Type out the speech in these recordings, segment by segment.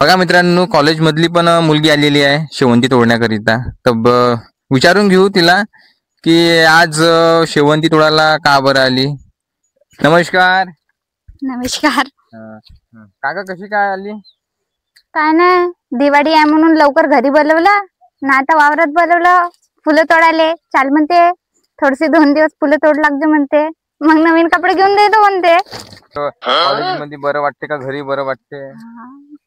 बघा मित्रांनो, कॉलेज मधली पण मुलगी आलेली आहे शेवंती तोडण्याकरिता. तर विचारून घेऊ तिला की आज शेवंती तोडायला का बरं आली. नमस्कार. नमस्कार. काका कशी काय आली? काय नाही, दिवाळी आहे म्हणून लवकर घरी बोलवलं ना, आता वावरात बोलवलं फुलं तोडायले. चाल म्हणते, थोडीशी 2 दिवस फुलं तोड लागते म्हणते, मग नवीन कपडे घेऊन देतो म्हणते. कॉलेज मध्ये बरं वाटते का घरी बरं वाटते?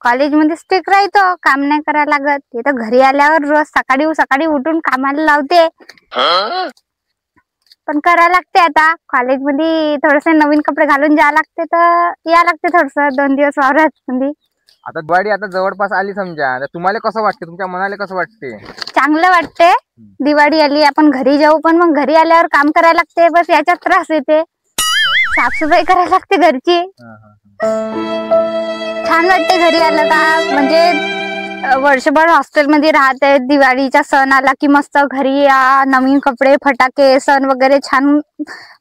कॉलेज मध्ये स्ट्रिक्ट राहतो, काम नाही करायला लागत. तिथं घरी आल्यावर रोज सकाळी उठून कामाला लावते, पण करायला लागते. आता कॉलेज मध्ये थोडेसे नवीन कपडे घालून जावं लागते, तर या लागते थोडस 2 दिवस वावरात मध्ये. आता दिवाळी आता जवळपास आली समजा, तुम्हाला कसं वाटते, तुमच्या मनाला कसं वाटते? चांगलं वाटते. दिवाळी आली, आपण घरी जाऊ, पण मग घरी आल्यावर काम करायला लागते, बस याच्यात त्रास येते. साफसफाई करायला लागते घरची. छान वाटते घरी आलं का, म्हणजे वर्षभर हॉस्टेल मध्ये राहते, दिवाळीचा सण आला की मस्त घरी या, नवीन कपडे, फटाके, सण वगैरे छान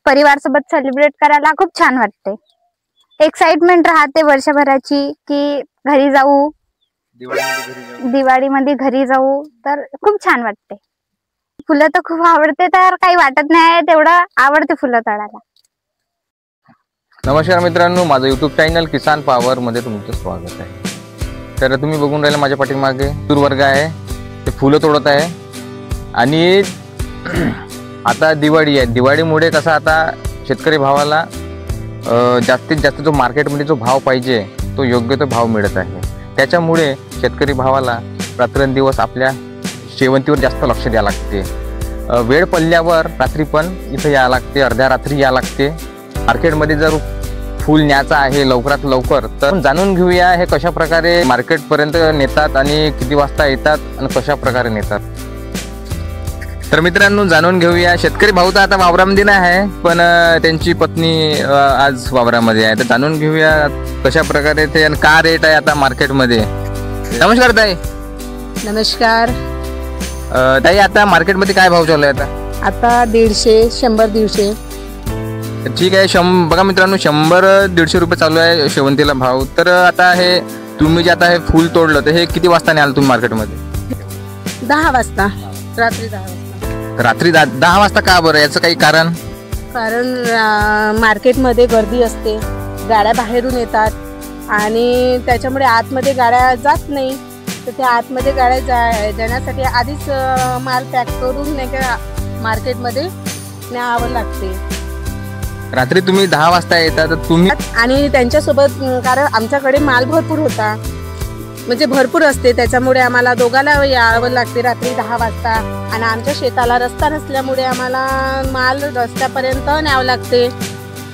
परिवार सोबत सेलिब्रेट करायला खूप छान वाटते. एक्साइटमेंट राहते वर्षभराची की घरी जाऊ, दिवाळीमध्ये घरी जाऊ, तर खूप छान वाटते. फुलं तर खूप आवडते, तर काही वाटत नाही, तेवढं आवडते फुलं तोडायला. नमस्कार मित्रांनो, माझं युट्यूब चॅनल किसान पॉवर मध्ये तुमचं स्वागत आहे. तर तुम्ही बघून राहिले माझ्या पाठीमागे वर्ग आहे, ते फुलं तोडत आहे. आणि आता दिवाळी आहे, दिवाळीमुळे कसं आता शेतकरी भावाला जास्तीत जास्त जो मार्केटमध्ये जो भाव पाहिजे तो योग्य तो भाव मिळत आहे. त्याच्यामुळे शेतकरी भावाला रात्रंदिवस आपल्या शेवंतीवर जास्त लक्ष द्यावं लागते. वेळ पडल्यावर रात्री पण इथं यावं लागते, अर्ध्या रात्री यावं लागते. मार्केटमध्ये जर फुल न्यायचं आहे लवकरात लवकर, तर जाणून घेऊया हे कशा प्रकारे मार्केटपर्यंत नेतात आणि किती वाजता येतात आणि कशा प्रकारे नेतात. तर मित्रांनो, जाणून घेऊया. शेतकरी भाऊ तर आता वावरामध्ये नाही आहे, पण त्यांची पत्नी आज वावरामध्ये आहे, तर जाणून घेऊया कशा प्रकारे ते आणि का रेट आहे आता मार्केटमध्ये. नमस्कार ताई. नमस्कार ताई, आता मार्केटमध्ये काय भाव चालू आहे? आता 150, 100, 150. ठीक आहे. बघा मित्रांनो, 100-150 रुपये चालू आहे शेवंतीला भाव. तर आता हे तुम्ही जे आता हे फुल तोडलं, तर हे किती वाजता न्याल तुम्ही मार्केटमध्ये? 10 वाजता, रात्री 10 वाजता. रात्री 10 वाजता का बरं, याचं काही कारण? कारण मार्केटमध्ये गर्दी असते, गाड्या बाहेरून येतात आणि त्याच्यामुळे आतमध्ये गाड्या जात नाही. तर त्या आतमध्ये गाड्या जाण्यासाठी आधीच माल पॅक करून नाही का मार्केटमध्ये न्यावं लागते. रात्री तुम्ही 10 वाजता येता, तर तुम्ही आणि त्यांच्यासोबत, कारण आमच्याकडे माल भरपूर होता, म्हणजे भरपूर असते, त्याच्यामुळे आम्हाला दोघाला यावं लागते रात्री 10 वाजता. आणि आमच्या शेताला रस्ता नसल्यामुळे आम्हाला माल रस्त्यापर्यंत न्यावं लागते,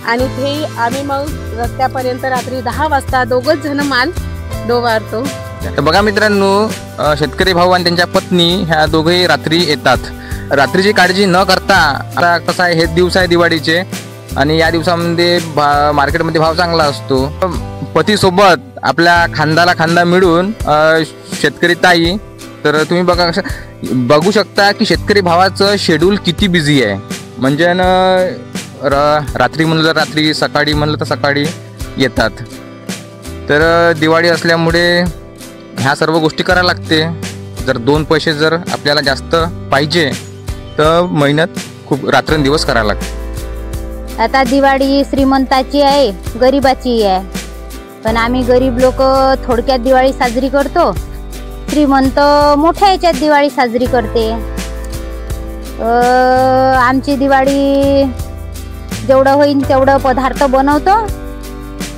आणि ते आम्ही मग रस्त्यापर्यंत रात्री 10 वाजता दोघच जण माल डोवारतो. तर बघा मित्रांनो, शेतकरी भाऊ आणि त्यांच्या पत्नी ह्या दोघेही रात्री येतात. रात्रीची काळजी न करता, आता कसं आहे, हे दिवस आहे दिवाळीचे आणि या दिवसामध्ये मार्केटमध्ये भाव चांगला असतो. पती सोबत आपल्या खांद्याला खांदा मिळून शेतकरी ताई, तर तुम्ही बघू शकता की शेतकरी भावाचं शेड्यूल किती बिझी आहे. म्हणजे रात्री म्हणलं तर रात्री, सकाळी म्हणलं तर सकाळी येतात. तर दिवाळी असल्यामुळे ह्या सर्व गोष्टी करायला लागते. जर 2 पैसे जर आपल्याला जास्त पाहिजे तर मेहनत खूप रात्रंदिवस करायला लागते. आता दिवाळी श्रीमंताची आहे, गरीबाची आहे, पण आम्ही गरीब लोक थोडक्यात दिवाळी साजरी करतो, श्रीमंत मोठ्या ह्याच्यात दिवाळी साजरी करते. आमची दिवाळी जेवढं होईल तेवढं पदार्थ बनवतो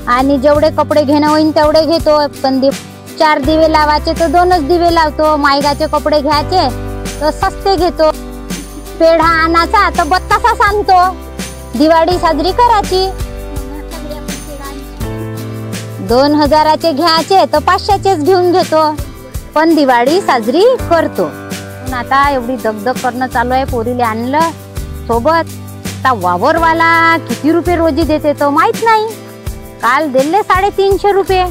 आणि जेवढे कपडे घेणं होईल तेवढे घेतो. पण 4 दिवे लावायचे तर 2च दिवे लावतो. मायगाचे कपडे घ्यायचे तर सस्ते घेतो. पेढा आणायचा तर 32 आणतो. दिवाळी साजरी करायची. 2000चे घ्यायचे तर 500चेच घेऊन घेतो, पण दिवाळी साजरी करतो. पण आता एवढी दगदग करणं चालू आहे. पोरीले आणलं सोबत, आता वावरवाला किती रुपये रोजी देते तो माहित नाही. काल दिले 350 रुपये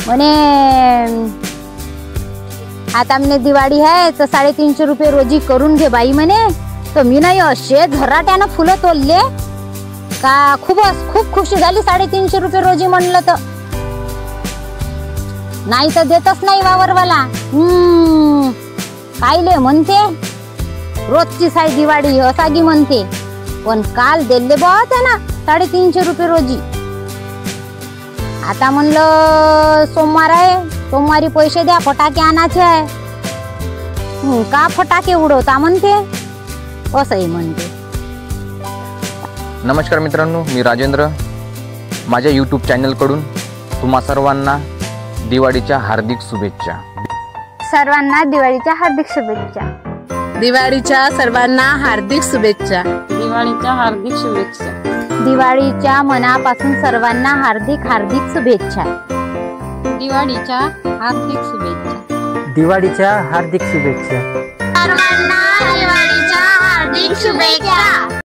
म्हणे. आता म्हणे दिवाळी आहे तर 350 रुपये रोजी करून घे बाई म्हणे. तर मी नाही, असे झराट्यानं फुलं तोडले का खूप खुशी झाली. 350 रुपये रोजी म्हणलं तर नाही तर देतच नाही वावरवाला. कायले म्हणते रोजची साय दिवाळी असागी म्हणते, पण काल दिले बा त्याला 350 रुपये रोजी. आता म्हणलं सोमवार आहे, सोमवारी पैसे द्या, फटाके आणायचे आहे. का फटाके उडवता म्हणते, असंही म्हणते. नमस्कार मित्रांनो, मी राजेंद्र. माझ्या यूट्यूब चॅनलकडून तुम्हा सर्वांना दिवाळीच्या हार्दिक शुभेच्छा. सर्वांना दिवाळीच्या हार्दिक शुभेच्छा. दिवाळीच्या सर्वांना हार्दिक शुभेच्छा. दिवाळीच्या हार्दिक शुभेच्छा. दिवाळीच्या मनापासून सर्वांना हार्दिक हार्दिक शुभेच्छा. दिवाळीच्या हार्दिक शुभेच्छा. दिवाळीच्या हार्दिक शुभेच्छा. सर्वांना दिवाळीच्या हार्दिक शुभेच्छा.